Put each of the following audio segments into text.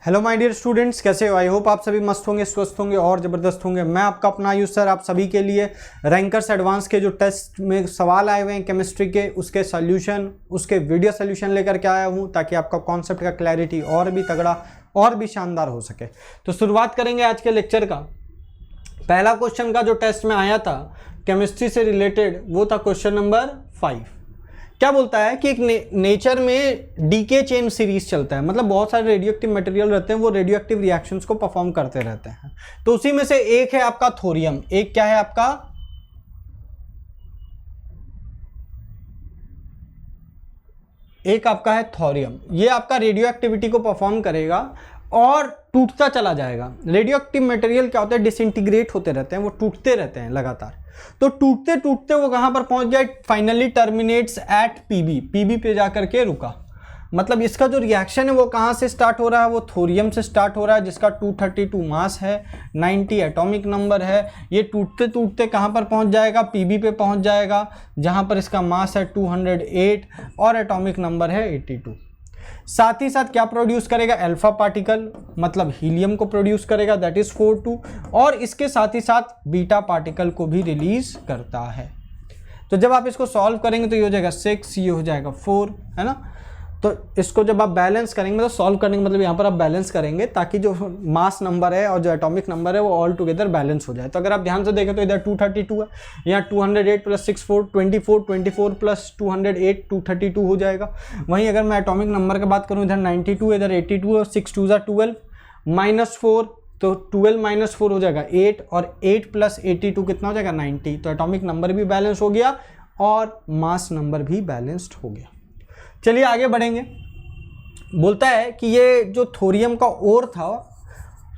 Hello my dear students, कैसे हो? I hope आप सभी मस्त होंगे, स्वस्थ होंगे और ज़बरदस्त होंगे। मैं आपका अपना आयुष सर आप सभी के लिए रैंकर्स एडवांस के जो टेस्ट में सवाल आए हुए हैं केमिस्ट्री के, उसके सॉल्यूशन, उसके वीडियो सॉल्यूशन लेकर के आया हूं ताकि आपका कॉन्सेप्ट का क्लैरिटी और भी तगड़ा और भी शानदार हो सके। तो शुरुआत करेंगे आज के लेक्चर का। पहला क्वेश्चन का जो टेस्ट में आया था केमिस्ट्री से रिलेटेड, वो था क्वेश्चन नंबर 5। क्या बोलता है कि एक नेचर में डीके चेन सीरीज चलता है, मतलब बहुत सारे रेडियो एक्टिव मटेरियल रहते हैं, वो रेडियो एक्टिव रिएक्शंस को परफॉर्म करते रहते हैं। तो उसी में से एक है आपका थोरियम। एक क्या है आपका? एक आपका है थोरियम। ये आपका रेडियो एक्टिविटी को परफॉर्म करेगा और टूटता चला जाएगा। रेडियो एक्टिव मटेरियल क्या होता है? डिसइंटीग्रेट होते रहते हैं, वो टूटते रहते हैं लगातार। तो टूटते टूटते वो कहां पर पहुंच गया? Finally terminates at PB. PB पे जाकर के रुका। मतलब इसका जो रिएक्शन है वो कहां से स्टार्ट हो रहा है? वो थोरियम से स्टार्ट हो रहा है, जिसका 232 मास है, 90 एटॉमिक नंबर है। ये टूटते टूटते कहां पर पहुंच जाएगा? पीबी पे पहुंच जाएगा, जहां पर इसका मास है 208 और एटॉमिक नंबर है 82। साथ ही साथ क्या प्रोड्यूस करेगा? अल्फा पार्टिकल, मतलब हीलियम को प्रोड्यूस करेगा, दैट इज 42। और इसके साथ ही साथ बीटा पार्टिकल को भी रिलीज करता है। तो जब आप इसको सॉल्व करेंगे तो ये हो जाएगा 6, ये हो जाएगा 4, है ना। तो इसको जब आप बैलेंस करेंगे, मतलब सॉल्व करने का मतलब यहाँ पर आप बैलेंस करेंगे ताकि जो मास नंबर है और जो एटॉमिक नंबर है वो ऑल टुगेदर बैलेंस हो जाए। तो अगर आप ध्यान से देखें तो इधर 232 है, यहाँ 208 प्लस 6 4 24 प्लस 208 232 हो जाएगा। वहीं अगर मैं एटॉमिक नंबर की बात करूँ, इधर 92, इधर 82 और 6 2 12 माइनस 4, तो 12 माइनस 4 हो जाएगा 8 और 8 प्लस 82 कितना हो जाएगा? 90। तो एटॉमिक नंबर भी बैलेंस हो गया और मास नंबर भी बैलेंस्ड हो गया। चलिए आगे बढ़ेंगे। बोलता है कि ये जो थोरियम का ओर था,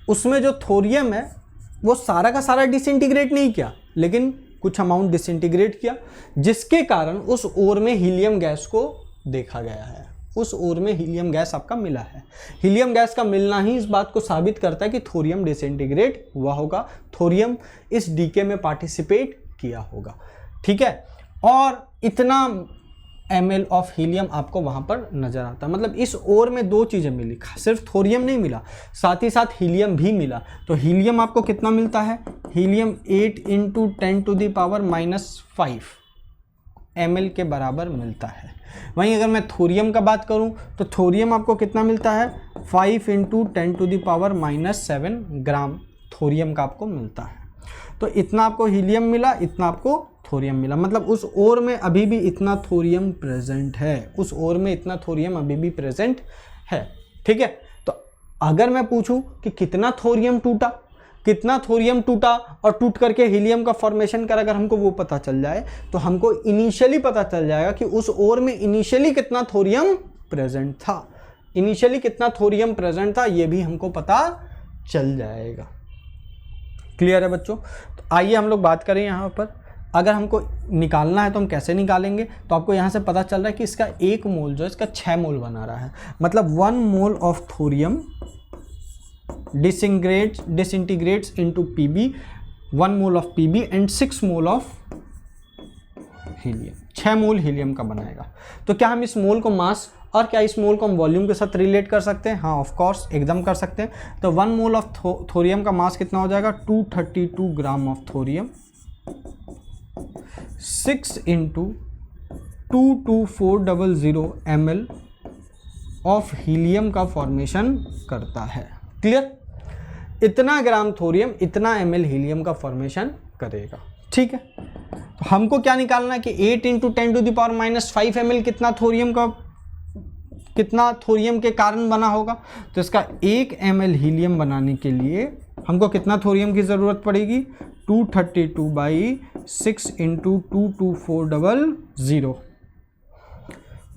उसमें जो थोरियम है वो सारा का सारा डिसइंटीग्रेट नहीं किया, लेकिन कुछ अमाउंट डिसइंटीग्रेट किया, जिसके कारण उस ओर में हीलियम गैस को देखा गया है। उस ओर में हीलियम गैस आपका मिला है। हीलियम गैस का मिलना ही इस बात को साबित करता है कि थोरियम डिसइंटीग्रेट हुआ होगा, थोरियम इस डीके में पार्टिसिपेट किया होगा। ठीक है, और इतना ml ऑफ हीलियम आपको वहां पर नजर आता है। मतलब इस ओर में दो चीजें मिली, सिर्फ थोरियम नहीं मिला, साथ ही साथ हीलियम भी मिला। तो हीलियम आपको कितना मिलता है? हीलियम 8 × 10⁻⁻5 ml के बराबर मिलता है। वहीं अगर मैं थोरियम का बात करूं तो थोरियम आपको कितना मिलता है? 5 × 10⁻⁷ ग्राम थोरियम का आपको मिलता है। तो इतना आपको हीलियम मिला, इतना आपको थोरियम मिला। मतलब उस ओर में अभी भी इतना थोरियम प्रेजेंट है, उस ओर में इतना थोरियम अभी भी प्रेजेंट है। ठीक है, तो अगर मैं पूछूं कि कितना थोरियम टूटा, कितना थोरियम टूटा और टूट करके हीलियम का फॉर्मेशन कर, अगर हमको वो पता चल जाए तो हमको इनिशियली पता चल जाएगा कि उस ओर में इनिशियली कितना थोरियम प्रेजेंट था। इनिशियली कितना थोरियम प्रेजेंट था ये भी हमको पता चल जाएगा। क्लियर है बच्चों? तो आइए हम लोग बात करें यहाँ पर। अगर हमको निकालना है तो हम कैसे निकालेंगे? तो आपको यहाँ से पता चल रहा है कि इसका 1 मोल जो है इसका 6 मोल बना रहा है। मतलब 1 mole of thorium disintegrates into Pb, 1 mole of Pb and 6 mole of helium. 6 mole helium का बनाएगा। तो क्या हम इस मोल को मास और क्या इस मोल को हम वॉल्यूम के साथ रिलेट कर सकते हैं? हाँ, ऑफ कोर्स, एकदम कर सकते हैं। तो 1 मोल ऑफ थोरियम का मास कितना हो जाएगा? 232 ग्राम of thorium, 6 × 22400 ml of helium का फॉर्मेशन करता है। क्लियर? इतना ग्राम थोरियम इतना ml हीलियम का फॉर्मेशन करेगा। ठीक है, तो हमको क्या निकालना है कि 8 × 10⁻⁵ ml कितना थोरियम के कारण बना होगा। तो इसका 1 ml हीलियम बनाने के लिए हमको कितना थोरियम की ज़रूरत पड़ेगी? 232/6 × 22400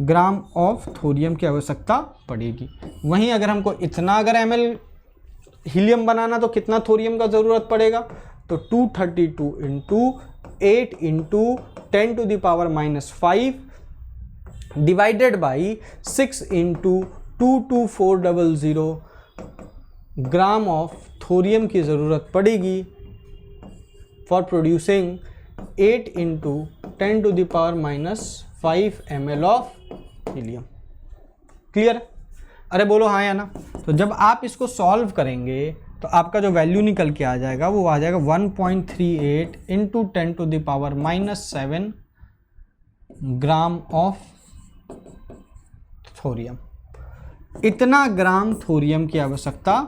ग्राम ऑफ थोरियम की आवश्यकता पड़ेगी। वहीं अगर हमको इतना अगर ml हीलियम बनाना तो कितना थोरियम का ज़रूरत पड़ेगा? तो 232 × 8 × 10⁻⁵ divided by 6 × 22400 gram of thorium की ज़रूरत पड़ेगी for producing 8 × 10⁻⁵ ml of helium. Clear? अरे बोलो हाँ या ना। तो जब आप इसको सॉल्व करेंगे तो आपका जो वैल्यू निकल के आ जाएगा वो आ जाएगा 1.38 into 10 to the power -7 gram of thorium. इतना ग्राम थोरियम की आवश्यकता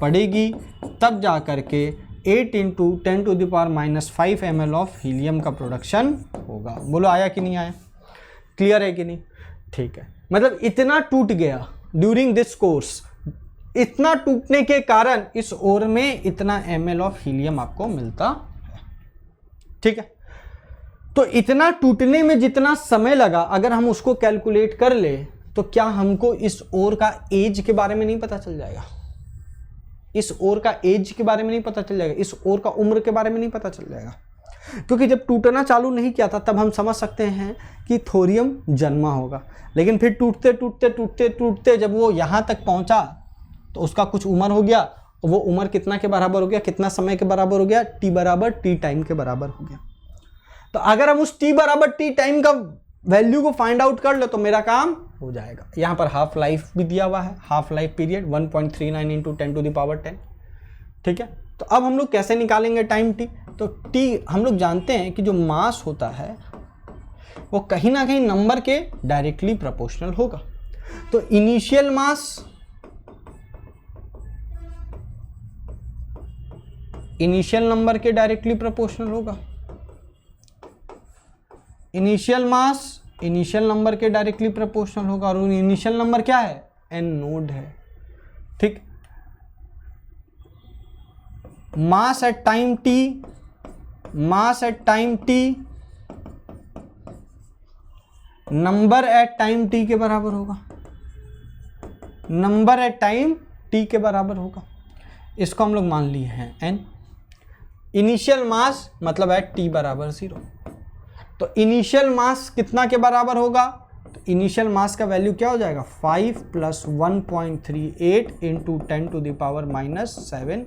पड़ेगी, तब जा कर के 8 into 10 to the power -5 ml of helium का प्रोडक्शन होगा। बोलो आया कि नहीं आया? क्लियर है कि नहीं? ठीक है, मतलब इतना टूट गया ड्यूरिंग दिस कोर्स, इतना टूटने के कारण इस ओर में इतना ml ऑफ हीलियम आपको मिलता है। ठीक है, तो इतना टूटने में जितना समय लगा अगर हम उसको कैलकुलेट कर ले तो क्या हमको इस ओर का एज के बारे में नहीं पता चल जाएगा? इस ओर का एज के बारे में नहीं पता चल जाएगा? इस ओर का उम्र के बारे में नहीं पता चल जाएगा? क्योंकि जब टूटना चालू नहीं किया था तब हम समझ सकते हैं कि थोरियम जन्मा होगा, लेकिन फिर टूटते टूटते टूटते टूटते जब वो यहाँ तक पहुँचा तो उसका कुछ उम्र हो गया, वो उम्र कितना के बराबर हो गया, कितना समय के बराबर हो गया? टी बराबर टी टाइम के बराबर हो गया। तो अगर हम उस टी बराबर टी टाइम का वैल्यू को फाइंड आउट कर लो तो मेरा काम हो जाएगा। यहाँ पर हाफ लाइफ भी दिया हुआ है, half life period 1.39 into 10 to the power 10। ठीक है, तो अब हम लोग कैसे निकालेंगे टाइम टी? तो टी हम लोग जानते हैं कि जो मास होता है वो कहीं ना कहीं नंबर के डायरेक्टली प्रोपोर्शनल होगा। तो इनिशियल मास इनिशियल नंबर के डायरेक्टली प्रोपोर्शनल होगा। इनिशियल मास इनिशियल नंबर के डायरेक्टली प्रोपोर्शनल होगा, और इनिशियल नंबर क्या है? एन नोड है। ठीक, mass at time T, mass at time T number at time T के बराबर होगा, नंबर एट टाइम टी के बराबर होगा। इसको हम लोग मान लिए हैं एन। इनिशियल मास मतलब एट टी बराबर 0। तो इनिशियल मास कितना के बराबर होगा? तो इनिशियल मास का वैल्यू क्या हो जाएगा? 5 + 1.38 इंटू 10 टू द पावर -7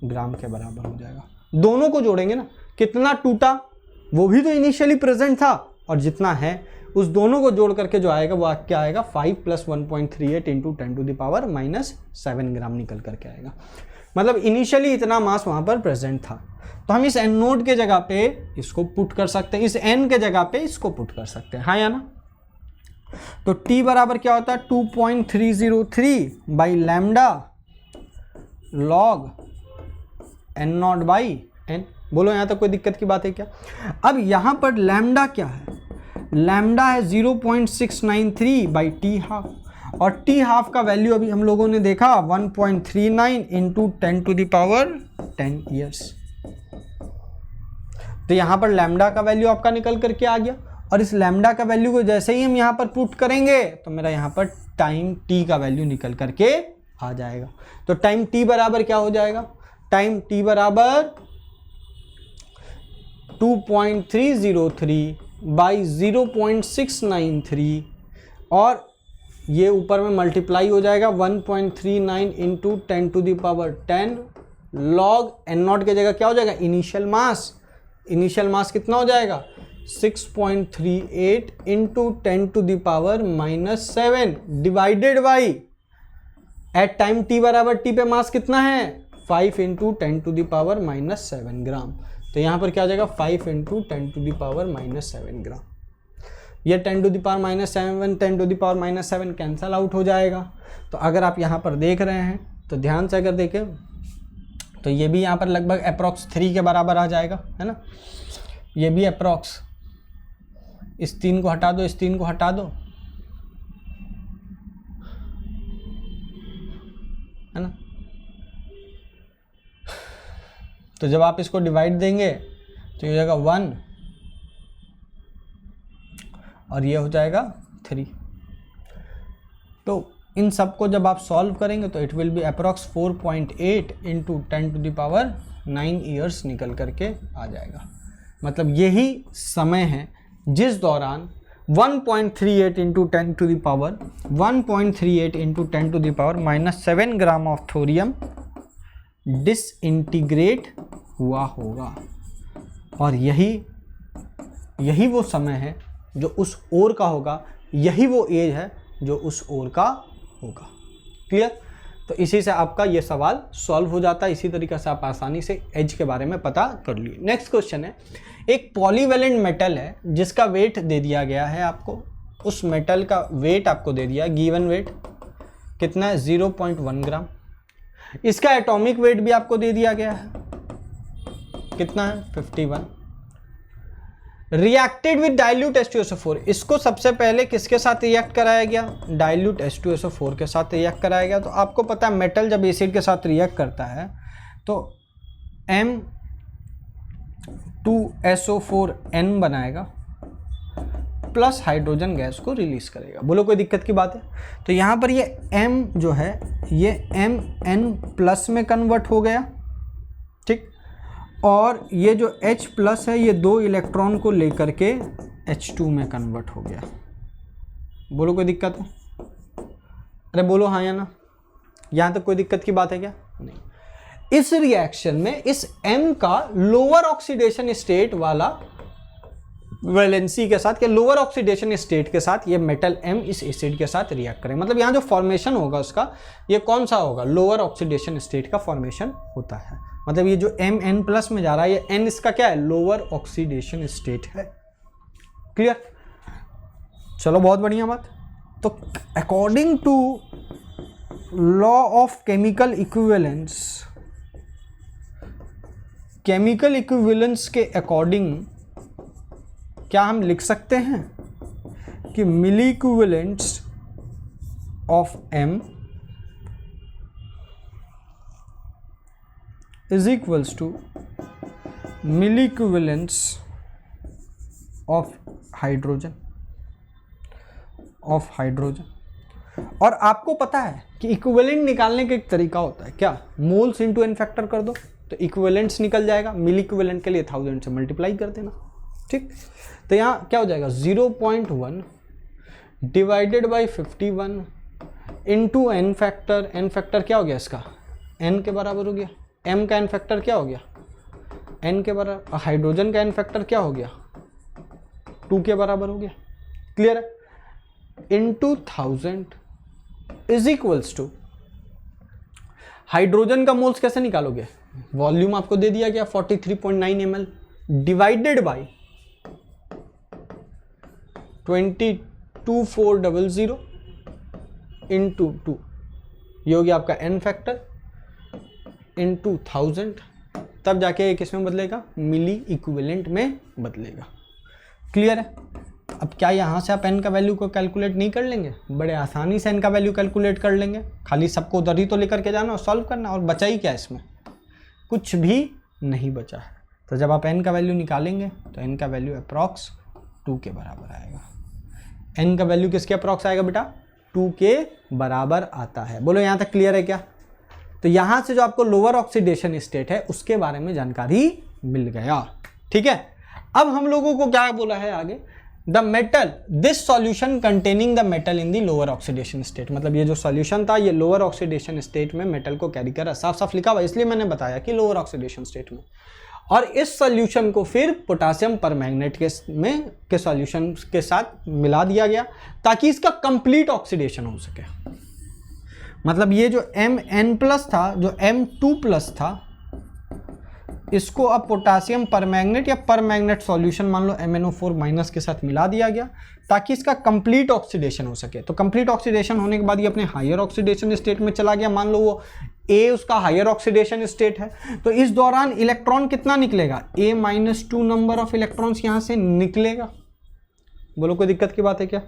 ग्राम के बराबर हो जाएगा। दोनों को जोड़ेंगे ना, कितना टूटा वो भी तो इनिशियली प्रेजेंट था, और जितना है उस दोनों को जोड़ करके जो आएगा वो क्या आएगा? 5 + 1.38 इंटू 10 टू द पावर -7 ग्राम निकल करके आएगा। मतलब इनिशियली इतना मास वहाँ पर प्रेजेंट था। तो हम इस एन नोड के जगह पे इसको पुट कर सकते हैं, इस एन के जगह पे इसको पुट कर सकते हैं, हाँ या ना? तो टी बराबर क्या होता है? 2.303 by lambda log N not by N. बोलो यहाँ तक कोई दिक्कत की बात है क्या? अब यहाँ पर लैम्डा क्या है? लैम्डा है 0.693 बाई टी हाफ, और टी हाफ का वैल्यू अभी हम लोगों ने देखा 1.39 into 10 to the power 10 years. तो यहाँ पर लैम्डा का वैल्यू आपका निकल करके आ गया, और इस लैम्डा का वैल्यू को जैसे ही हम यहाँ पर पुट करेंगे तो मेरा यहाँ पर टाइम टी का वैल्यू निकल करके आ जाएगा। तो टाइम टी बराबर क्या हो जाएगा? टाइम टी बराबर 2.303 बाई 0.693, और ये ऊपर में मल्टीप्लाई हो जाएगा 1.39 into 10 to the power 10 log N not की जगह क्या हो जाएगा? Initial mass. इनिशियल मास कितना हो जाएगा? 6.38 into 10 to the power -7 divided by at time T बराबर टी पे मास कितना है? 5 into 10 to the power -7 gram. तो यहाँ पर क्या हो जाएगा? 5 into 10 to the power -7 gram. ये 10 to the power -7 10 to the power -7 cancel out हो जाएगा। तो अगर आप यहाँ पर देख रहे हैं तो ध्यान से अगर देखें तो ये भी यहाँ पर लगभग अप्रॉक्स 3 के बराबर आ जाएगा, है ना? ये भी अप्रॉक्स, इस 3 को हटा दो, इस 3 को हटा दो, है ना? तो जब आप इसको डिवाइड देंगे तो ये हो जाएगा 1 और ये हो जाएगा 3। तो इन सब को जब आप सॉल्व करेंगे तो it will be approx 4.8 into 10 to the power 9 years निकल करके आ जाएगा। मतलब यही समय है जिस दौरान 1.38 into 10 to the power 1.38 into 10 to the power -7 gram of thorium disintegrate हुआ होगा। और यही वो समय है जो उस ओर का होगा, यही वो एज है जो उस ओर का होगा। क्लियर? तो इसी से आपका ये सवाल सॉल्व हो जाता है। इसी तरीके से आप आसानी से एज के बारे में पता कर लिए। नेक्स्ट क्वेश्चन है, एक पॉलीवेलेंट मेटल है जिसका वेट दे दिया गया है आपको, उस मेटल का वेट आपको दे दिया, गिवन वेट कितना है 0.1 ग्राम। इसका एटॉमिक वेट भी आपको दे दिया गया है, कितना है 51। रिएक्टेड विद डाइल्यूट H2SO4, इसको सबसे पहले किसके साथ रिएक्ट कराया गया, डाइल्यूट H2SO4 के साथ रिएक्ट कराया गया। तो आपको पता है मेटल जब एसिड के साथ रिएक्ट करता है तो M2SO4N बनाएगा प्लस हाइड्रोजन गैस को रिलीज करेगा। बोलो कोई दिक्कत की बात है? तो यहाँ पर ये M जो है ये Mn प्लस में कन्वर्ट हो गया, ठीक, और ये जो H प्लस है ये 2 इलेक्ट्रॉन को लेकर के H2 में कन्वर्ट हो गया। बोलो कोई दिक्कत है? अरे बोलो हाँ या ना, यहाँ तक कोई दिक्कत की बात है क्या? नहीं। इस रिएक्शन में इस M का लोअर ऑक्सीडेशन स्टेट वाला वैलेंसी के साथ, या लोअर ऑक्सीडेशन स्टेट के साथ ये मेटल M इस एसिड के साथ रिएक्ट करें, मतलब यहाँ जो फॉर्मेशन होगा उसका ये कौन सा होगा, लोअर ऑक्सीडेशन स्टेट का फॉर्मेशन होता है। मतलब ये जो Mn प्लस में जा रहा है ये N इसका क्या है, लोअर ऑक्सीडेशन स्टेट है। क्लियर? चलो बहुत बढ़िया बात। तो according to law of chemical equivalence, chemical equivalence के अकॉर्डिंग क्या हम लिख सकते हैं कि milli equivalents of M is equals to milli equivalents of hydrogen, और आपको पता है कि इक्विवेलेंट निकालने का एक तरीका होता है, क्या, मोल्स इंटू एन फैक्टर कर दो तो इक्विवेलेंट्स निकल जाएगा। मिली इक्विवेलेंट के लिए 1000 से मल्टीप्लाई कर देना, ठीक। तो यहाँ क्या हो जाएगा 0.1 divided by 51 into N factor. N factor क्या हो गया इसका, एन के बराबर हो गया। एम का एन फैक्टर क्या हो गया, एन के बराबर। हाइड्रोजन का एन फैक्टर क्या हो गया, 2 के बराबर हो गया। क्लियर है? Into 1000 is equals to, hydrogen का मोल्स कैसे निकालोगे, वॉल्यूम आपको दे दिया गया 43.9 ml डिवाइडेड बाई 22400 इंटू 2, ये हो गया आपका एन फैक्टर इंटू 1000, तब जाके ये किस में बदलेगा, मिली इक्विवेलेंट में बदलेगा। क्लियर है? अब क्या यहाँ से आप एन का वैल्यू को कैलकुलेट नहीं कर लेंगे, बड़े आसानी से एन का वैल्यू कैलकुलेट कर लेंगे। खाली सबको उधर ही तो लेकर के जाना और सॉल्व करना, और बचा ही क्या इसमें, कुछ भी नहीं बचा है। तो जब आप एन का वैल्यू निकालेंगे तो एन का वैल्यू अप्रॉक्स 2 के बराबर आएगा। एन का वैल्यू किसके अप्रॉक्स आएगा बेटा, 2 के बराबर आता है। बोलो यहाँ तक क्लियर है क्या? तो यहाँ से जो आपको लोअर ऑक्सीडेशन स्टेट है उसके बारे में जानकारी मिल गया, ठीक है। अब हम लोगों को क्या बोला है आगे, the metal, this solution containing the metal in the lower oxidation state, मतलब ये जो सॉल्यूशन था ये लोअर ऑक्सीडेशन स्टेट में मेटल को कैरी कर रहा, साफ साफ लिखा हुआ, इसलिए मैंने बताया कि लोअर ऑक्सीडेशन स्टेट में। और इस सॉल्यूशन को फिर पोटासियम परमैंगनेट के सॉल्यूशन के साथ मिला दिया गया ताकि इसका कंप्लीट ऑक्सीडेशन हो सके। मतलब ये जो Mn प्लस था, जो M2 प्लस था, इसको अब पोटासियम परमैंगनेट या परमैंगनेट सॉल्यूशन मान लो MnO4 माइनस के साथ मिला दिया गया ताकि इसका कंप्लीट ऑक्सीडेशन हो सके। तो कंप्लीट ऑक्सीडेशन होने के बाद ये अपने हायर ऑक्सीडेशन स्टेट में चला गया। मान लो वो A उसका हायर ऑक्सीडेशन स्टेट है, तो इस दौरान इलेक्ट्रॉन कितना निकलेगा, A-2 नंबर ऑफ इलेक्ट्रॉन्स यहाँ से निकलेगा। बोलो कोई दिक्कत की बात है क्या?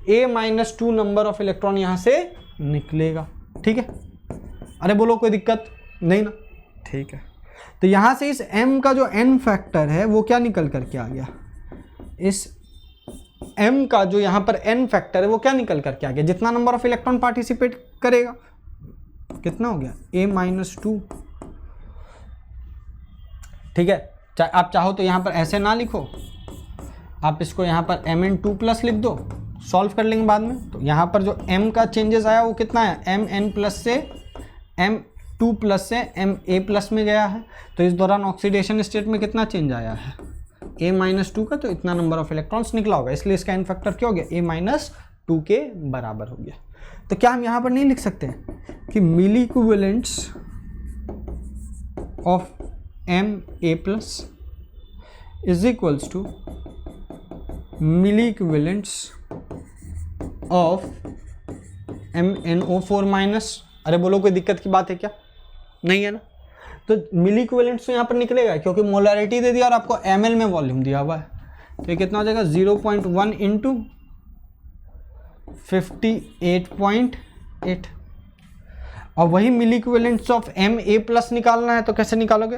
A-2 नंबर ऑफ इलेक्ट्रॉन यहाँ से निकलेगा, ठीक है। अरे बोलो कोई दिक्कत नहीं ना, ठीक है। तो यहाँ से इस M का जो N फैक्टर है वो क्या निकल करके आ गया, इस M का जो यहाँ पर N फैक्टर है वो क्या निकल करके आ गया, जितना नंबर ऑफ इलेक्ट्रॉन पार्टिसिपेट करेगा कितना हो गया, A-2, ठीक है। आप चाहो तो यहाँ पर ऐसे ना लिखो, आप इसको यहाँ पर Mn2 प्लस लिख दो, सॉल्व कर लेंगे बाद में। तो यहाँ पर जो M का चेंजेस आया वो कितना है, Mn प्लस से M2 प्लस से Ma प्लस में गया है। तो इस दौरान ऑक्सीडेशन स्टेट में कितना चेंज आया है, A-2 का, तो इतना नंबर ऑफ इलेक्ट्रॉन्स निकला होगा, इसलिए इसका एन फैक्टर क्या हो गया, A-2 के बराबर हो गया। तो क्या हम यहाँ पर नहीं लिख सकते कि milli equivalents of M A plus is equals to milli equivalents of MnO4 minus. अरे बोलो कोई दिक्कत की बात है क्या? नहीं है ना। तो मिली इक्विवेलेंट्स तो यहाँ पर निकलेगा क्योंकि मोलरिटी दे दिया और आपको ml में वॉल्यूम दिया हुआ है। तो ये कितना हो जाएगा 0.1 इंटू 58.8। और वही मिली इक्विवेलेंट्स ऑफ Ma प्लस निकालना है तो कैसे निकालोगे?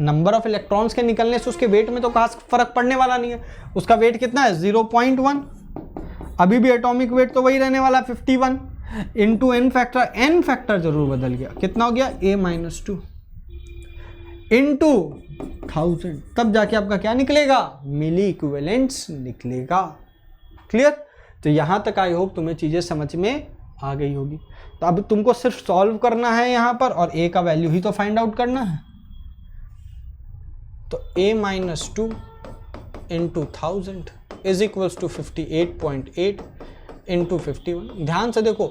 नंबर ऑफ इलेक्ट्रॉन्स के निकलने से उसके वेट में तो खास फर्क पड़ने वाला नहीं है। उसका वेट कितना है 0.1। अभी भी एटॉमिक वेट तो वही रहने वाला 51 इंटू एन फैक्टर जरूर बदल गया। कितना हो गया A-2 इंटू 1000, तब जाके आपका क्या निकलेगा? मिली इक्विवेलेंट्स निकलेगा। क्लियर? तो यहां तक आई होप तुम्हें चीजें समझ में आ गई होगी। तो अब तुमको सिर्फ सॉल्व करना है यहां पर और A का वैल्यू ही तो फाइंड आउट करना है। तो A-2 into 1000 is equals to 58.8 into 51। ध्यान से देखो,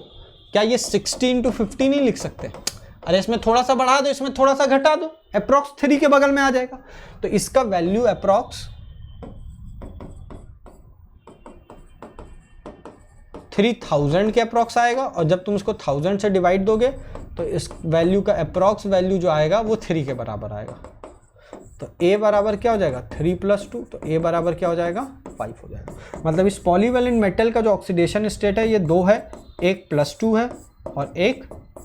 क्या ये 60 इंटू 50 नहीं लिख सकते? अरे इसमें थोड़ा सा बढ़ा दो, इसमें थोड़ा सा घटा दो, अप्रॉक्स 3 के बगल में आ जाएगा। तो इसका वैल्यू अप्रॉक्स 3000 के अप्रॉक्स आएगा। और जब तुम इसको 1000 से डिवाइड दोगे तो इस वैल्यू का अप्रॉक्स वैल्यू जो आएगा वो 3 के बराबर आएगा। तो A बराबर क्या हो जाएगा 3 + 2, तो A बराबर क्या हो जाएगा 5 हो जाएगा। मतलब इस पॉलीवैलेंट मेटल का जो ऑक्सीडेशन स्टेट है ये 2 है, एक +2 है और एक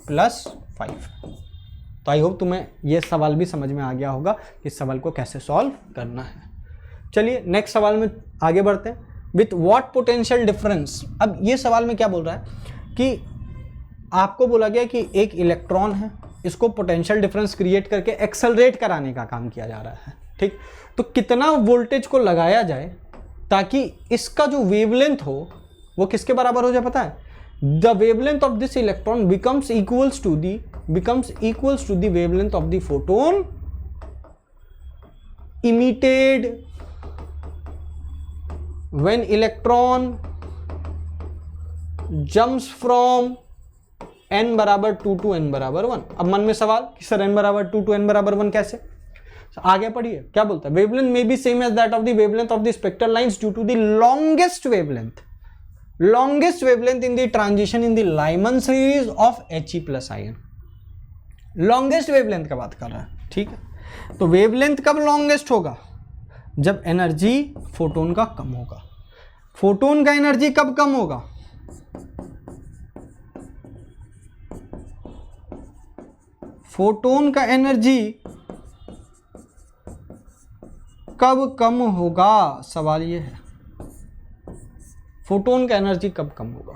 +5। तो आई होप तुम्हें ये सवाल भी समझ में आ गया होगा कि इस सवाल को कैसे सॉल्व करना है। चलिए नेक्स्ट सवाल में आगे बढ़ते हैं। With what potential difference. अब ये सवाल में क्या बोल रहा है कि आपको बोला गया कि एक इलेक्ट्रॉन है, इसको पोटेंशियल डिफरेंस क्रिएट करके एक्सेलरेट कराने का काम किया जा रहा है। ठीक, तो कितना वोल्टेज को लगाया जाए ताकि इसका जो वेवलेंथ हो वो किसके बराबर हो जाए पता है? The wavelength of this electron becomes equals to the wavelength of the photon emitted when electron jumps from n बराबर 2 to n बराबर 1। अब मन में सवाल कि सर n बराबर 2 to n बराबर 1 कैसे? आगे पढ़िए क्या बोलता है। Wavelength may be same as that of the wavelength of the spectral lines due to the longest wavelength in the transition in the Lyman series of He plus ion. Longest wavelength का बात कर रहा है। ठीक है, तो wavelength कब longest होगा? जब एनर्जी फोटोन का कम होगा। फोटोन का एनर्जी कब कम होगा? फोटोन का एनर्जी कब कम होगा? सवाल ये है, फोटोन का एनर्जी कब कम होगा?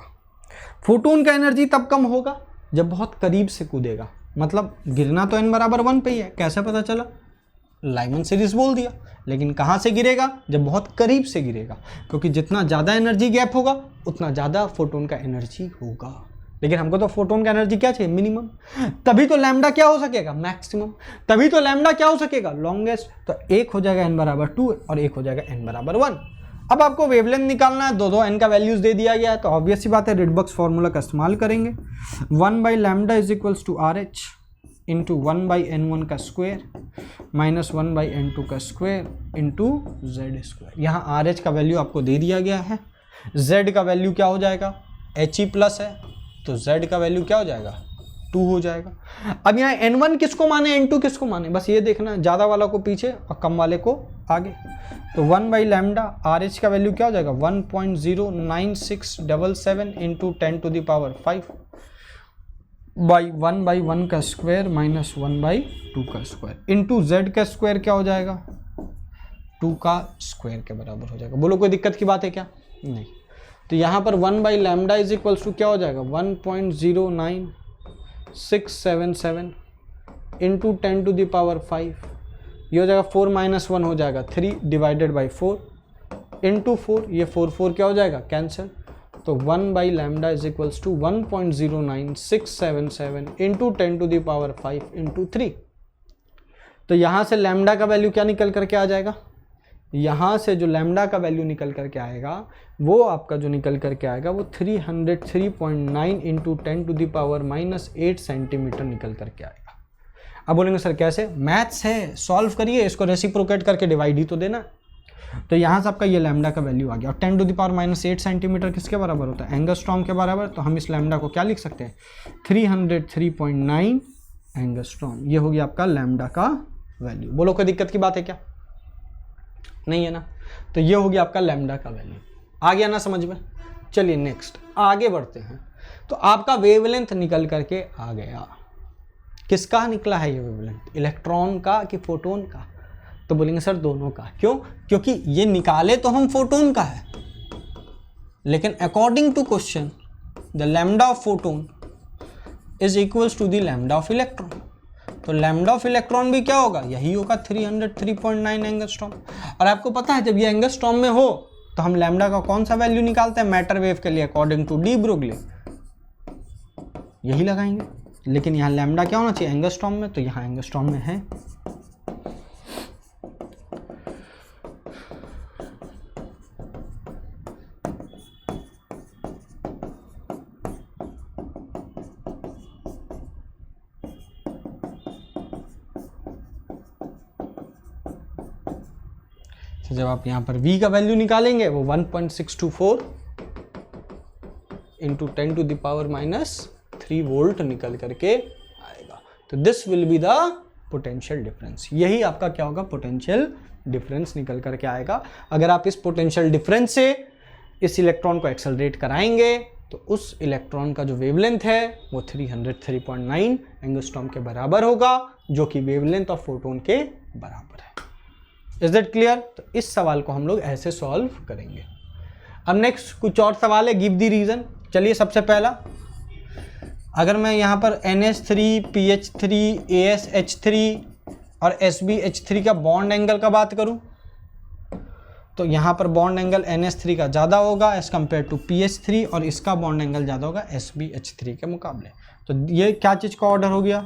फोटोन का एनर्जी तब कम होगा जब बहुत करीब से कूदेगा। मतलब गिरना तो n बराबर 1 पे ही है। कैसे पता चला? लाइमन सीरीज बोल दिया। लेकिन कहाँ से गिरेगा? जब बहुत करीब से गिरेगा, क्योंकि जितना ज़्यादा एनर्जी गैप होगा उतना ज़्यादा फोटोन का एनर्जी होगा। लेकिन हमको तो फोटोन का एनर्जी क्या चाहिए? मिनिमम। तभी तो लैम्डा क्या हो सकेगा? मैक्सिमम। तभी तो लैम्डा क्या हो सकेगा? लॉन्गेस्ट। तो एक हो जाएगा n बराबर 2 और एक हो जाएगा n बराबर 1। अब आपको वेवलेंथ निकालना है, दो n का वैल्यूज दे दिया गया है, तो ऑब्वियस सी बात है रिडबर्ग्स फार्मूला का इस्तेमाल करेंगे। 1/λ is equals to RH into 1/n1 का स्क्वायर माइनस 1/n2 का स्क्वायर इंटू Z स्क्वायर। यहाँ RH का वैल्यू आपको दे दिया गया है, Z का वैल्यू क्या हो जाएगा? He प्लस है, तो Z का वैल्यू क्या हो जाएगा? 2 हो जाएगा। अब यहाँ n1 किसको माने, n2 किसको माने, बस ये देखना है। ज़्यादा वाला को पीछे और कम वाले को आगे। तो 1/λ RH का वैल्यू क्या हो जाएगा? 1.09677 इंटू 10⁵ बाई 1/1 का स्क्वायर माइनस 1/2 का स्क्वायर इंटू Z का स्क्वायर क्या हो जाएगा? 2 का स्क्वायर के बराबर हो जाएगा। बोलो कोई दिक्कत की बात है क्या? नहीं। तो यहाँ पर 1/λ इज इक्वल्स टू क्या हो जाएगा? 1.09677 इंटू 10⁵ ये हो जाएगा 4 - 1 हो जाएगा 3 डिवाइडेड बाई 4 इंटू 4, ये 4 क्या हो जाएगा? कैंसिल। तो 1/λ is equals to 1.09677 into 10⁵ into 3। तो यहाँ से लैम्डा का वैल्यू क्या निकल करके आ जाएगा? यहाँ से जो लैम्डा का वैल्यू निकल करके आएगा वो आपका जो निकल करके आएगा वो 303.9 इंटू 10⁻⁻8 सेंटीमीटर निकल करके आएगा। अब बोलेंगे सर कैसे, मैथ्स है, सॉल्व करिए, इसको रेसिप्रोकेट करके डिवाइड ही तो देना। तो यहाँ से आपका ये लैम्डा का वैल्यू आ गया और 10⁻⁻8 सेंटीमीटर किसके बराबर होता है, एंगस्ट्रॉम के बराबर। तो हम इस लैम्डा को क्या लिख सकते हैं, 303.9 एंगस्ट्रॉम। ये हो गया आपका लैम्डा का वैल्यू। बोलो कोई दिक्कत की बात है क्या, नहीं है ना। तो ये हो गया आपका लैम्डा का वैल्यू। आ गया ना समझ में। चलिए नेक्स्ट आगे बढ़ते हैं। तो आपका वेवलेंथ निकल करके आ गया, किसका निकला है ये वेवलेंथ, इलेक्ट्रॉन का कि फोटोन का। तो बोलेंगे सर दोनों का। क्यों, क्योंकि ये निकाले तो हम फोटोन का है, लेकिन according to question the lambda of photon is equals to the lambda of electron. तो लैम्डा ऑफ इलेक्ट्रॉन भी क्या होगा, यही होगा 303.9 एंगस्ट्रॉम। और आपको पता है जब ये एंगस्ट्रॉम में हो तो हम लैम्डा का कौन सा वैल्यू निकालते हैं मैटर वेव के लिए, अकॉर्डिंग टू डी ब्रोगली, यही लगाएंगे। लेकिन यहाँ लैम्डा क्या होना चाहिए, एंगस्ट्रॉम में, तो यहाँ एंगस्ट्रॉम में है। तो जब आप यहाँ पर V का वैल्यू निकालेंगे वो 1.624 इंटू 10⁻⁻³ वोल्ट निकल करके आएगा। तो this will be the potential difference. यही आपका क्या होगा, पोटेंशियल डिफरेंस निकल करके आएगा। अगर आप इस पोटेंशियल डिफरेंस से इस इलेक्ट्रॉन को एक्सेलरेट कराएंगे तो उस इलेक्ट्रॉन का जो वेवलेंथ है वो 303.9 एंगस्ट्रॉम के बराबर होगा, जो कि वेवलेंथ ऑफ फोटोन के बराबर है। Is that clear. तो इस सवाल को हम लोग ऐसे सॉल्व करेंगे। अब नेक्स्ट कुछ और सवाल है, गिव द रीजन। चलिए सबसे पहला, अगर मैं यहाँ पर NH3 PH3 ASH3 और SbH3 का बॉन्ड एंगल का बात करूँ तो यहाँ पर बॉन्ड एंगल NH3 का ज़्यादा होगा एज कम्पेयर टू PH3 और इसका बॉन्ड एंगल ज़्यादा होगा SbH3 के मुकाबले। तो ये क्या चीज़ का ऑर्डर हो गया,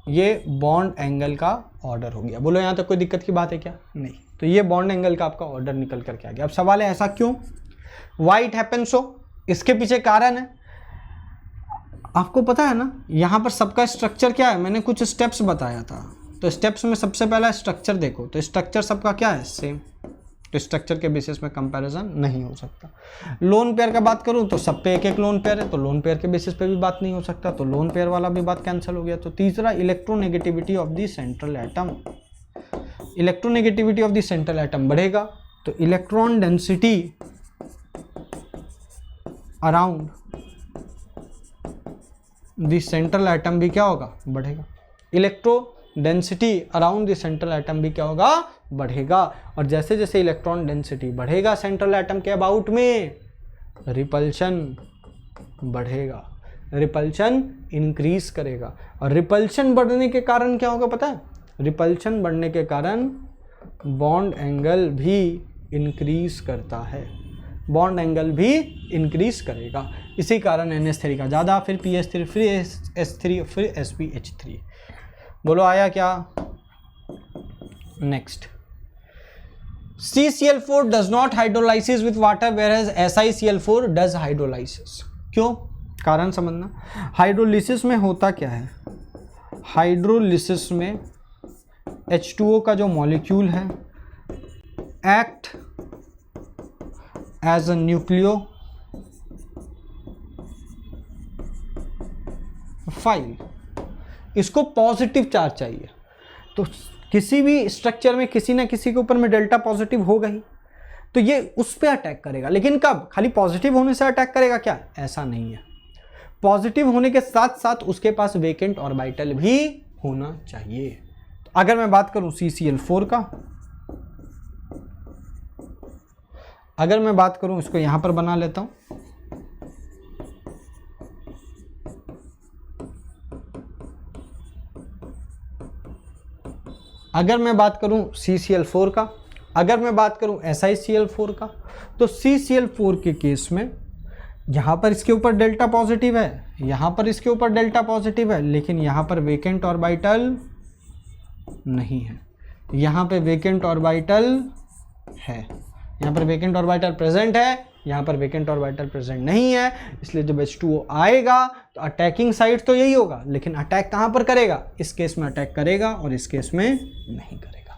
ये बॉन्ड एंगल का ऑर्डर हो गया। बोलो यहाँ तक कोई दिक्कत की बात है क्या, नहीं। तो ये बॉन्ड एंगल का आपका ऑर्डर निकल करके आ गया। अब सवाल है ऐसा क्यों, व्हाई इट हैपेंस सो, इसके पीछे कारण है। आपको पता है ना यहाँ पर सबका स्ट्रक्चर क्या है, मैंने कुछ स्टेप्स बताया था। तो स्टेप्स में सबसे पहला स्ट्रक्चर देखो, तो स्ट्रक्चर सबका क्या है, सेम। तो स्ट्रक्चर के बेसिस में कंपैरिजन नहीं हो सकता। लोन पेयर का बात करूं तो सब पे एक एक लोन पेयर है, तो लोन पेयर के बेसिस पे भी बात नहीं हो सकता, तो लोन पेयर वाला भी बात कैंसिल हो गया। तो तीसरा, electronegativity of the central atom. Electronegativity of the central atom बढ़ेगा तो electron density around the central atom भी क्या होगा, बढ़ेगा। Electro density around the central atom भी क्या होगा, बढ़ेगा। और जैसे जैसे इलेक्ट्रॉन डेंसिटी बढ़ेगा सेंट्रल एटम के अबाउट में, रिपल्शन बढ़ेगा, रिपल्शन इंक्रीज करेगा। और रिपल्शन बढ़ने के कारण क्या होगा पता है, रिपल्शन बढ़ने के कारण बॉन्ड एंगल भी इंक्रीज करता है, बॉन्ड एंगल भी इंक्रीज करेगा। इसी कारण NH3 का ज़्यादा, फिर PH3, फिर S3, फिर SbH3। बोलो आया क्या। Next, CCl4 does not hydrolysis with water whereas SiCl4 does hydrolysis. क्यों, कारण समझना। हाइड्रोलिसिस में होता क्या है, हाइड्रोलिसिस में H2O का जो मॉलिक्यूल है एक्ट एज अ न्यूक्लियोफाइल। इसको पॉजिटिव चार्ज चाहिए, तो किसी भी स्ट्रक्चर में किसी ना किसी के ऊपर में डेल्टा पॉजिटिव होगा ही, तो ये उस पर अटैक करेगा। लेकिन कब, खाली पॉजिटिव होने से अटैक करेगा क्या, ऐसा नहीं है। पॉजिटिव होने के साथ साथ उसके पास वेकेंट ऑर्बिटल भी होना चाहिए। तो अगर मैं बात करूं CCl4 का, अगर मैं बात करूं, इसको यहां पर बना लेता हूं, अगर मैं बात करूं CCl4 का, अगर मैं बात करूं SiCl4 का, तो CCl4 के केस में यहाँ पर इसके ऊपर डेल्टा पॉजिटिव है, यहाँ पर इसके ऊपर डेल्टा पॉजिटिव है, लेकिन यहाँ पर वेकेंट ऑर्बिटल नहीं है, यहाँ पे वेकेंट ऑर्बिटल है। यहाँ पर वेकेंट ऑर्बिटल प्रेजेंट है, यहाँ पर वेकेंट ऑर्बिटल प्रेजेंट नहीं है, इसलिए जब H2O आएगा तो अटैकिंग साइड तो यही होगा, लेकिन अटैक कहाँ पर करेगा? इस केस में अटैक करेगा और इस केस में नहीं करेगा।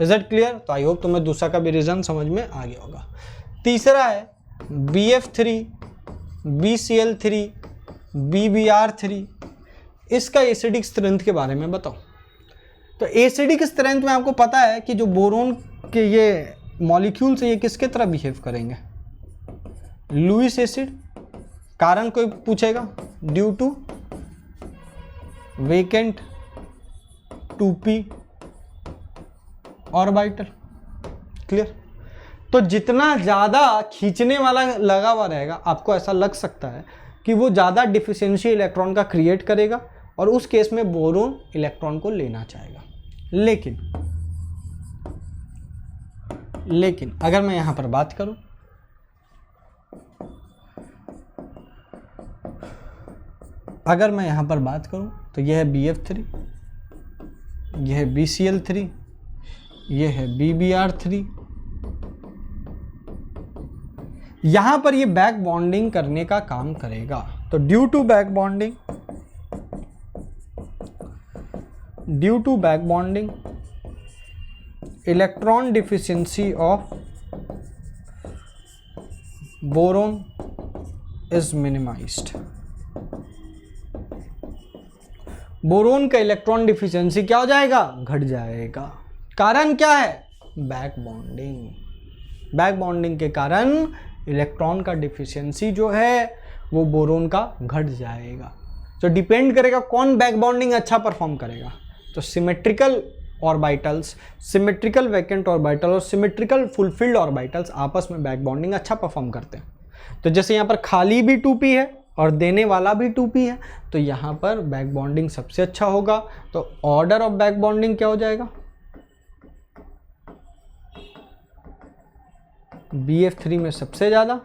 Is it clear? तो आई होप तुम्हें दूसरा का भी रीजन समझ में आ गया होगा। तीसरा है BF3, BCl3, BBr3, इसका एसिडिक स्ट्रेंथ के बारे में बताओ। तो एसिडिक स्ट्रेंथ में आपको पता है कि जो बोरोन के ये मॉलिक्यूल्स है ये किसके तरह बिहेव करेंगे? Lewis acid. कारण कोई पूछेगा, due to vacant 2p orbital. Clear? तो जितना ज़्यादा खींचने वाला लगा हुआ रहेगा, आपको ऐसा लग सकता है कि वो ज़्यादा डिफिशिएंसी इलेक्ट्रॉन का क्रिएट करेगा और उस केस में बोरोन इलेक्ट्रॉन को लेना चाहेगा। लेकिन अगर मैं यहां पर बात करूं, तो यह है BF3, यह है BCl3, यह है BBr3। यहां पर ये बैक बॉन्डिंग करने का काम करेगा। तो due to back bonding electron deficiency of boron is minimized. Boron का इलेक्ट्रॉन डिफिशियंसी क्या हो जाएगा? घट जाएगा। कारण क्या है? बैक बॉन्डिंग के कारण इलेक्ट्रॉन का डिफिशियंसी जो है वो बोरोन का घट जाएगा। तो डिपेंड करेगा कौन बैक बॉन्डिंग अच्छा परफॉर्म करेगा। तो symmetrical orbitals, symmetrical vacant orbital और सिमेट्रिकल फुलफिल्ड ऑर्बिटल्स आपस में बैक बॉन्डिंग अच्छा परफॉर्म करते हैं। तो जैसे यहाँ पर खाली भी 2p है और देने वाला भी 2p है, तो यहाँ पर बैक बॉन्डिंग सबसे अच्छा होगा। तो ऑर्डर ऑफ बैक बॉन्डिंग क्या हो जाएगा? BF3 में सबसे ज़्यादा,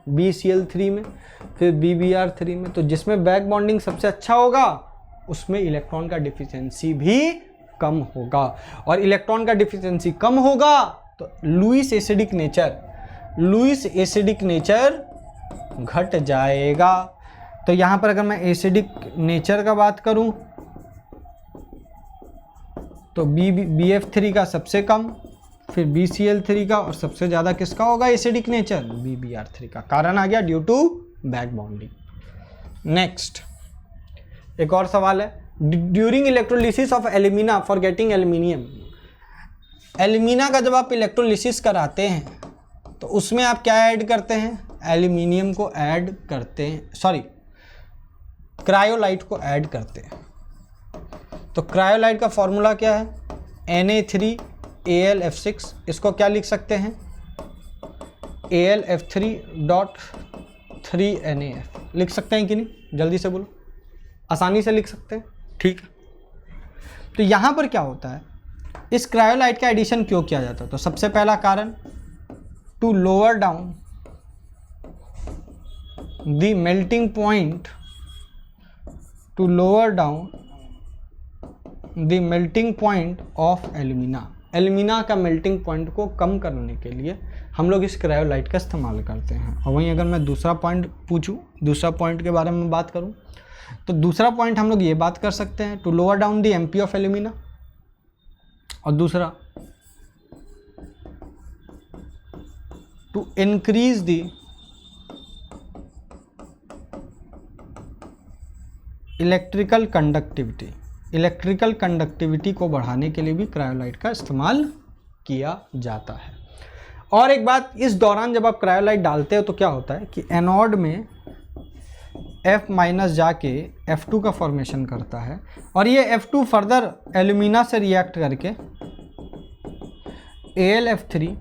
BCl3 में, फिर BBr3 में। तो जिसमें बैक बॉन्डिंग सबसे अच्छा होगा उसमें इलेक्ट्रॉन का डिफिशियंसी भी कम होगा, और इलेक्ट्रॉन का डिफिशियंसी कम होगा तो लुईस एसिडिक नेचर घट जाएगा। तो यहाँ पर अगर मैं एसिडिक नेचर का बात करूँ तो BF3 का सबसे कम, फिर BCl3 का, और सबसे ज़्यादा किसका होगा एसिडिक नेचर? BBr3 का। कारण आ गया due to back bonding. Next एक और सवाल है, during electrolysis of alumina for getting aluminium. Alumina का जब आप इलेक्ट्रोलिसिस कराते हैं तो उसमें आप क्या ऐड करते हैं? एल्यूमिनियम को ऐड करते हैं, सॉरी क्रायोलाइट को ऐड करते हैं। तो क्रायोलाइट का फॉर्मूला क्या है? Na3Al(F6), इसको क्या लिख सकते हैं? Al(F3.3NaF) लिख सकते हैं कि नहीं? जल्दी से बोलो, आसानी से लिख सकते हैं, ठीक है। तो यहाँ पर क्या होता है, इस क्रायोलाइट का एडिशन क्यों किया जाता है? तो सबसे पहला कारण, to lower down the melting point, of alumina. Alumina का मेल्टिंग पॉइंट को कम करने के लिए हम लोग इस क्रायोलाइट का इस्तेमाल करते हैं। और वहीं अगर मैं दूसरा पॉइंट पूछूं, दूसरा पॉइंट के बारे में बात करूं, तो दूसरा पॉइंट हम लोग ये बात कर सकते हैं, to lower down the MP of alumina, और दूसरा to increase the electrical conductivity को बढ़ाने के लिए भी क्रायोलाइट का इस्तेमाल किया जाता है। और एक बात, इस दौरान जब आप क्रायोलाइट डालते हो तो क्या होता है कि एनोड में F- जाके F2 का फॉर्मेशन करता है, और ये F2 फर्दर एल्यूमिना से रिएक्ट करके AlF3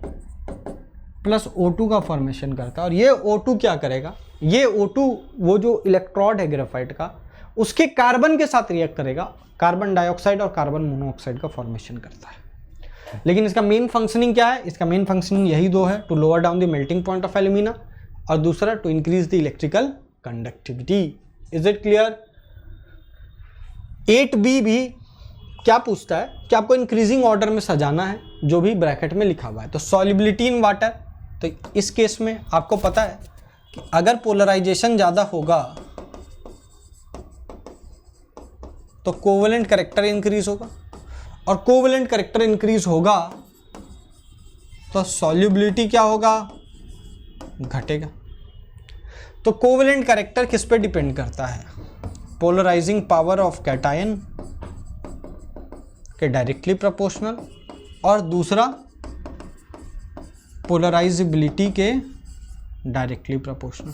प्लस O2 का फॉर्मेशन करता है। और ये O2 क्या करेगा? ये O2 वो जो इलेक्ट्रोड है ग्रेफाइट का, उसके कार्बन के साथ रिएक्ट करेगा, कार्बन डाइऑक्साइड और कार्बन मोनोऑक्साइड का फॉर्मेशन करता है। लेकिन इसका मेन फंक्शनिंग क्या है? इसका मेन फंक्शनिंग यही दो है, to lower down the melting point of alumina, और दूसरा to increase the electrical conductivity. Is it clear? 8B भी क्या पूछता है कि आपको इंक्रीजिंग ऑर्डर में सजाना है, जो भी ब्रैकेट में लिखा हुआ है। तो सॉल्युबिलिटी इन वाटर, तो इस केस में आपको पता है कि अगर पोलराइजेशन ज़्यादा होगा तो कोवेलेंट कैरेक्टर इंक्रीज होगा, और कोवेलेंट कैरेक्टर इंक्रीज होगा तो सॉल्युबिलिटी क्या होगा, घटेगा। तो कोवेलेंट कैरेक्टर किस पे डिपेंड करता है, पोलराइजिंग पावर ऑफ कैटायन के डायरेक्टली प्रोपोर्शनल, और दूसरा पोलराइजेबिलिटी के डायरेक्टली प्रोपोर्शनल।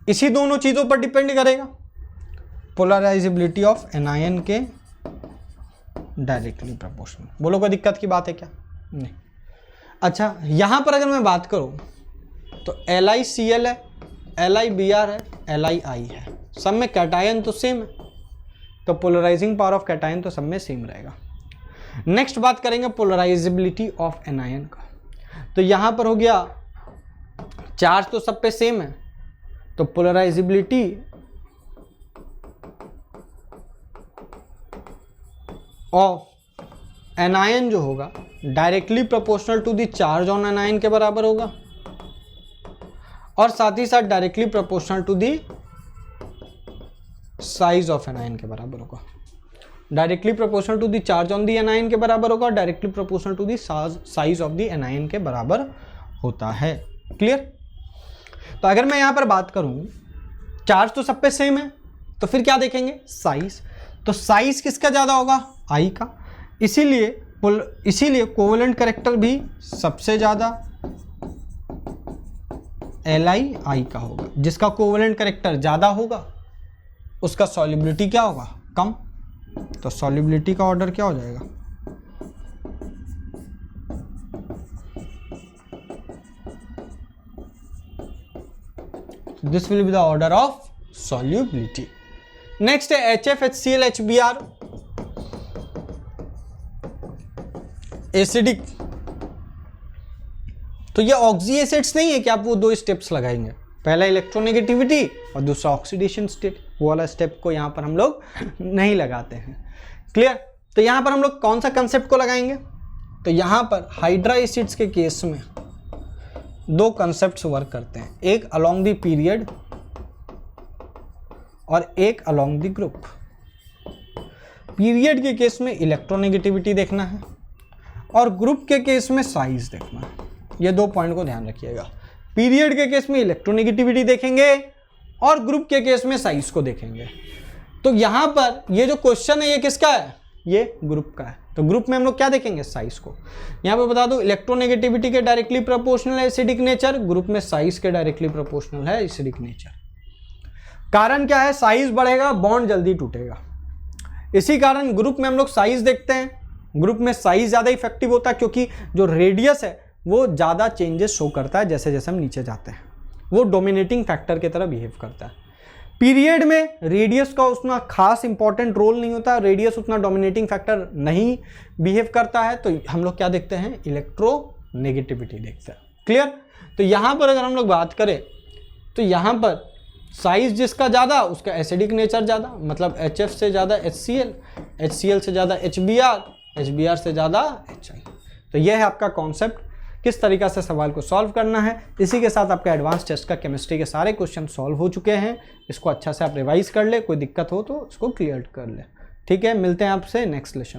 इसी दोनों चीजों पर डिपेंड करेगा, पोलराइजेबिलिटी ऑफ एनायन के डायरेक्टली प्रोपोर्शनल। बोलो कोई दिक्कत की बात है क्या? नहीं। अच्छा, यहां पर अगर मैं बात करूं तो LiCl है, LiBr है, LiI है, सब में कैटायन तो सेम है, तो पोलराइजिंग पावर ऑफ कैटायन तो सब में सेम रहेगा। नेक्स्ट बात करेंगे पोलराइजेबिलिटी ऑफ एनायन का। तो यहां पर हो गया चार्ज तो सब पे सेम है, तो पोलराइजेबिलिटी ऑफ एनायन जो होगा directly proportional to the charge on anion के बराबर होगा, और साथ ही साथ directly proportional to the size of anion के बराबर होगा। Directly proportional to the charge on the anion के बराबर होगा, directly proportional to the size of the anion के बराबर होता है। क्लियर? तो अगर मैं यहां पर बात करूं, चार्ज तो सब पे सेम है, तो फिर क्या देखेंगे, साइज। तो साइज किसका ज्यादा होगा, आई का, इसीलिए कोवेलेंट कैरेक्टर भी सबसे ज्यादा LiI का होगा। जिसका कोवेलेंट कैरेक्टर ज्यादा होगा उसका सॉल्युबिलिटी क्या होगा, कम। तो सॉल्युबिलिटी का ऑर्डर क्या हो जाएगा, this will be the order of solubility. Next है HF, HCl, HBr, एसिडिक। तो ये ऑक्सी एसिड्स नहीं है कि आप वो दो स्टेप्स लगाएंगे, पहला इलेक्ट्रोनेगेटिविटी और दूसरा ऑक्सीडेशन स्टेट, वो वाला स्टेप को यहां पर हम लोग नहीं लगाते हैं। क्लियर? तो यहां पर हम लोग कौन सा कंसेप्ट को लगाएंगे, तो यहां पर हाइड्रा एसिड्स के केस में दो कंसेप्ट्स वर्क करते हैं, एक अलोंग द पीरियड और एक अलोंग द ग्रुप। पीरियड के केस में इलेक्ट्रोनेगेटिविटी देखना है और ग्रुप के केस में साइज देखना है। ये दो पॉइंट को ध्यान रखिएगा, पीरियड के केस में इलेक्ट्रोनेगेटिविटी देखेंगे और ग्रुप के केस में साइज को देखेंगे। तो यहां पर ये जो क्वेश्चन है ये किसका है, ये ग्रुप का है। तो ग्रुप में हम लोग क्या देखेंगे, साइज को। यहां पे बता दो इलेक्ट्रोनेगेटिविटी के डायरेक्टली प्रोपोर्शनल है एसिडिक नेचर, ग्रुप में साइज के डायरेक्टली प्रोपोर्शनल है एसिडिक नेचर। कारण क्या है, साइज बढ़ेगा बॉन्ड जल्दी टूटेगा, इसी कारण ग्रुप में हम लोग साइज देखते हैं। ग्रुप में साइज ज्यादा इफेक्टिव होता है क्योंकि जो रेडियस है वो ज्यादा चेंजेस शो करता है जैसे जैसे हम नीचे जाते हैं, वो डोमिनेटिंग फैक्टर की तरह बिहेव करता है। पीरियड में रेडियस का उतना खास इंपॉर्टेंट रोल नहीं होता, रेडियस उतना डोमिनेटिंग फैक्टर नहीं बिहेव करता है, तो हम लोग क्या देखते हैं, इलेक्ट्रोनेगेटिविटी देखते हैं। क्लियर? तो यहां पर अगर हम लोग बात करें तो यहां पर साइज जिसका ज़्यादा उसका एसिडिक नेचर ज़्यादा, मतलब HF से ज़्यादा HCl, HCl से ज़्यादा HBr, HBr से ज़्यादा HI। तो यह है आपका कॉन्सेप्ट, किस तरीक़ा से सवाल को सॉल्व करना है। इसी के साथ आपका एडवांस टेस्ट का केमिस्ट्री के सारे क्वेश्चन सॉल्व हो चुके हैं। इसको अच्छा से आप रिवाइज कर ले, कोई दिक्कत हो तो इसको क्लियर कर ले। ठीक है, मिलते हैं आपसे नेक्स्ट लेसन।